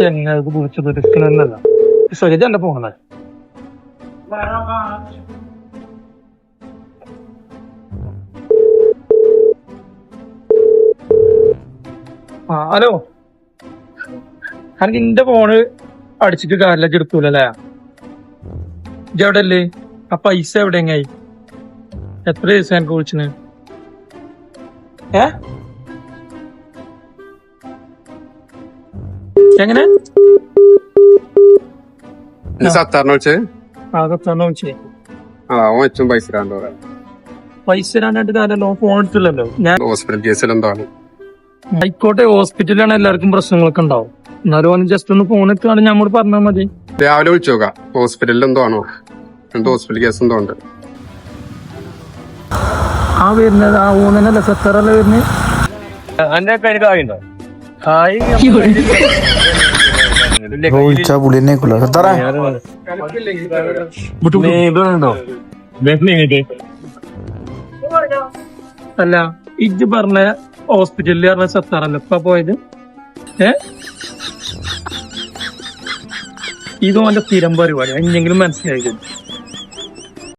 ചെങ്ങത് കുറിച്ചത് എടുക്കണമെന്നല്ല സ്വജ എന്റെ പോകണേ ആ ഹലോ എനിക്ക് എന്റെ ഫോണ് അടിച്ചിട്ട് കാറിലേക്ക് എടുക്കൂലല്ലേ ഇജെവിടെയല്ലേ ആ പൈസ എവിടെ എങ്ങായി എത്ര ദിവസം എനിക്ക് വിളിച്ചിന് എങ്ങനെ പൈസ തരാനായിട്ട് കാര്യമല്ലോ ഫോൺ എടുത്തില്ലല്ലോ ഞാൻ ഹോസ്പിറ്റൽ കേസിലെന്താണ് ആയിക്കോട്ടെ ഹോസ്പിറ്റലിലാണ് എല്ലാവർക്കും പ്രശ്നങ്ങളൊക്കെ ഉണ്ടാവും എന്നാലും ഓന് ജസ്റ്റ് ഒന്ന് ഫോൺ എടുത്താണ് ഞമ്മോട് പറഞ്ഞാൽ മതി രാവിലെ വിളിച്ചു നോക്കാം ഹോസ്പിറ്റലിൽ എന്തോ ആണോ എന്തോ ഹോസ്പിറ്റൽ കേസ് എന്തോ ഉണ്ട് ആ വരുന്നത് ആ ഊന്നല്ല സെത്തറല്ലേ വരുന്നത് എന്റെ കയ്യിൽ കായുണ്ടോ കായ് അല്ല ഇജ്ജ് പറഞ്ഞ ഹോസ്പിറ്റലിൽ പറഞ്ഞ സത്താറല്ല ഇപ്പൊ പോയത് ഇത് ഓന്റെ സ്ഥിരം പരിപാടി എന്തെങ്കിലും മനസ്സിലായി